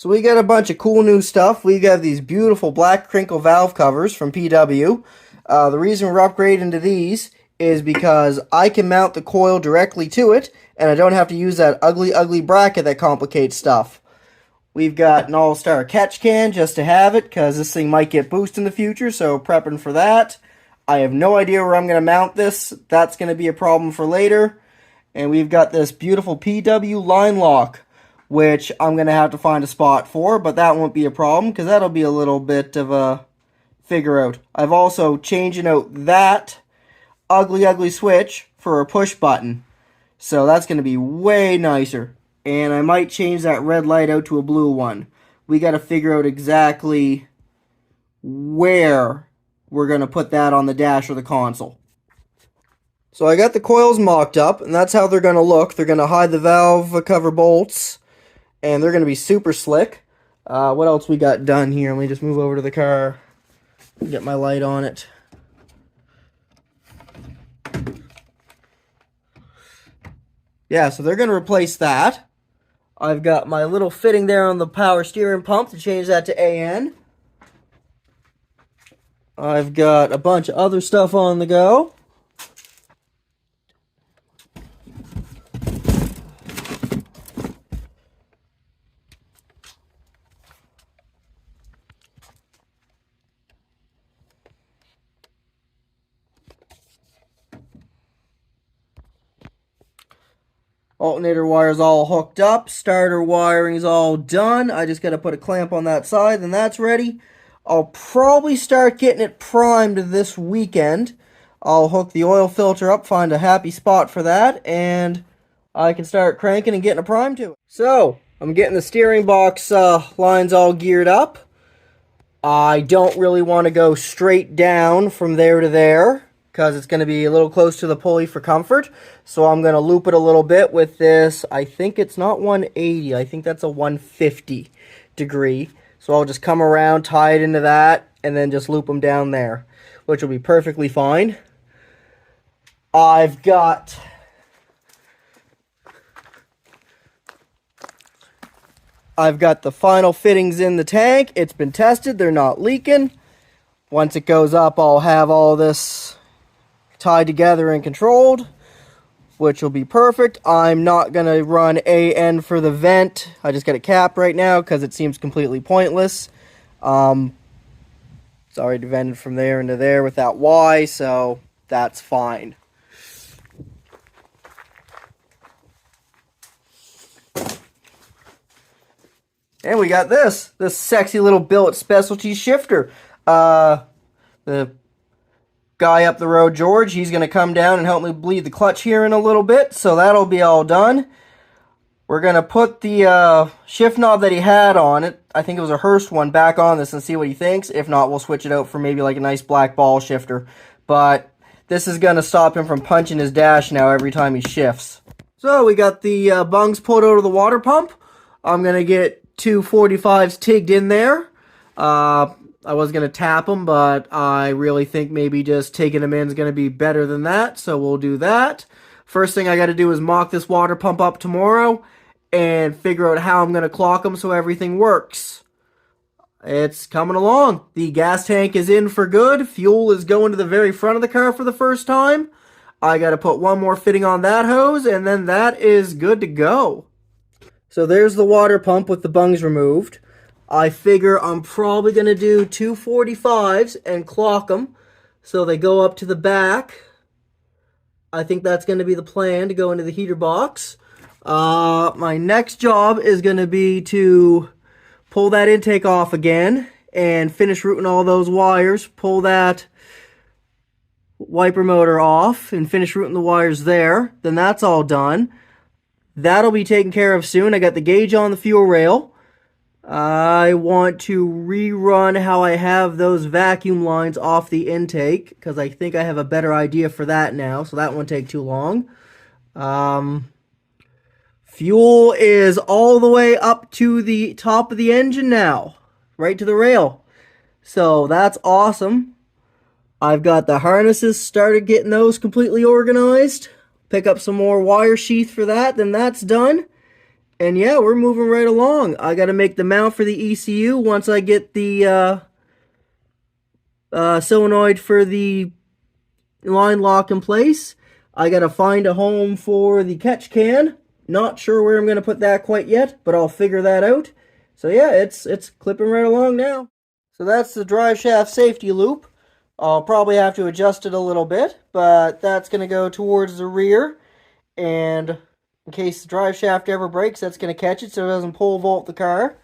So we got a bunch of cool new stuff. We got these beautiful black crinkle valve covers from PW. The reason we're upgrading to these is because I can mount the coil directly to it, and I don't have to use that ugly bracket that complicates stuff. We've got an all-star catch can just to have it, because this thing might get boost in the future, so prepping for that. I have no idea where I'm going to mount this. That's going to be a problem for later. And we've got this beautiful PW line lock, which I'm going to have to find a spot for, but that won't be a problem, because that'll be a little bit of a figure out. I've also changing out that ugly switch for a push button, so that's going to be way nicer. And I might change that red light out to a blue one. We got to figure out exactly where we're going to put that on the dash or the console. So I got the coils mocked up, and that's how they're going to look. They're going to hide the valve cover bolts, and they're going to be super slick. What else we got done here? Let me just move over to the car, get my light on it. Yeah, so they're going to replace that. I've got my little fitting there on the power steering pump to change that to AN. I've got a bunch of other stuff on the go. Alternator wire's all hooked up. Starter wiring's all done. I just got to put a clamp on that side, and that's ready. I'll probably start getting it primed this weekend. I'll hook the oil filter up, find a happy spot for that, and I can start cranking and getting a prime to it. So, I'm getting the steering box lines all geared up. I don't really want to go straight down from there to there, because it's going to be a little close to the pulley for comfort. So I'm going to loop it a little bit with this. I think it's not 180. I think that's a 150 degree. So I'll just come around, tie it into that, and then just loop them down there, which will be perfectly fine. I've got the final fittings in the tank. It's been tested. They're not leaking. Once it goes up, I'll have all this tied together and controlled, which will be perfect. I'm not going to run AN for the vent. I just got a cap right now because it seems completely pointless. It's already vented from there into there with that Y, so that's fine. And we got this sexy little billet specialty shifter. The guy up the road, George, he's going to come down and help me bleed the clutch here in a little bit, so that'll be all done. We're going to put the shift knob that he had on it, I think it was a Hurst one, back on this and see what he thinks. If not, we'll switch it out for maybe like a nice black ball shifter. But this is going to stop him from punching his dash now every time he shifts. So we got the bungs pulled out of the water pump. I'm going to get 2 45s tigged in there. I was going to tap them, but I really think maybe just taking them in is going to be better than that, so we'll do that. First thing I got to do is mock this water pump up tomorrow and figure out how I'm going to clock them so everything works. It's coming along. The gas tank is in for good. Fuel is going to the very front of the car for the first time. I got to put one more fitting on that hose, and then that is good to go. So there's the water pump with the bungs removed. I figure I'm probably going to do 2 45s and clock them so they go up to the back. I think that's going to be the plan, to go into the heater box. My next job is going to be to pull that intake off again and finish routing all those wires, pull that wiper motor off and finish routing the wires there. Then that's all done. That'll be taken care of soon. I got the gauge on the fuel rail. I want to rerun how I have those vacuum lines off the intake, because I think I have a better idea for that now, so that won't take too long. Fuel is all the way up to the top of the engine now, right to the rail. So that's awesome. I've got the harnesses, started getting those completely organized. Pick up some more wire sheath for that, then that's done. And yeah, we're moving right along. I got to make the mount for the ECU once I get the solenoid for the line lock in place. I got to find a home for the catch can. Not sure where I'm going to put that quite yet, but I'll figure that out. So yeah, it's clipping right along now. So that's the drive shaft safety loop. I'll probably have to adjust it a little bit, but that's going to go towards the rear. And in case the drive shaft ever breaks, that's going to catch it so it doesn't pole vault the car.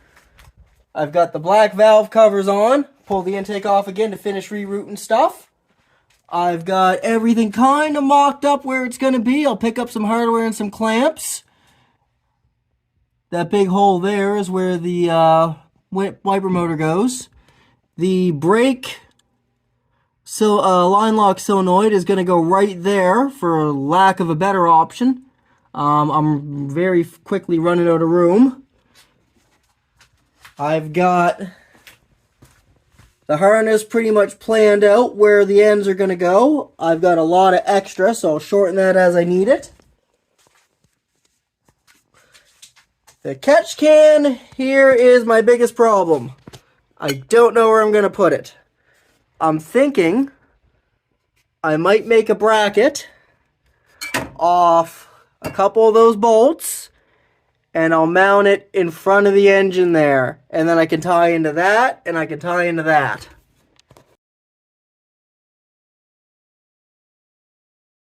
I've got the black valve covers on. Pull the intake off again to finish rerouting stuff. I've got everything kind of mocked up where it's going to be. I'll pick up some hardware and some clamps. That big hole there is where the wiper motor goes. The brake line lock solenoid is going to go right there for lack of a better option. I'm very quickly running out of room. I've got the harness pretty much planned out where the ends are going to go. I've got a lot of extra, so I'll shorten that as I need it. The catch can here is my biggest problem. I don't know where I'm going to put it. I'm thinking I might make a bracket off a couple of those bolts, and I'll mount it in front of the engine there. And then I can tie into that, and I can tie into that.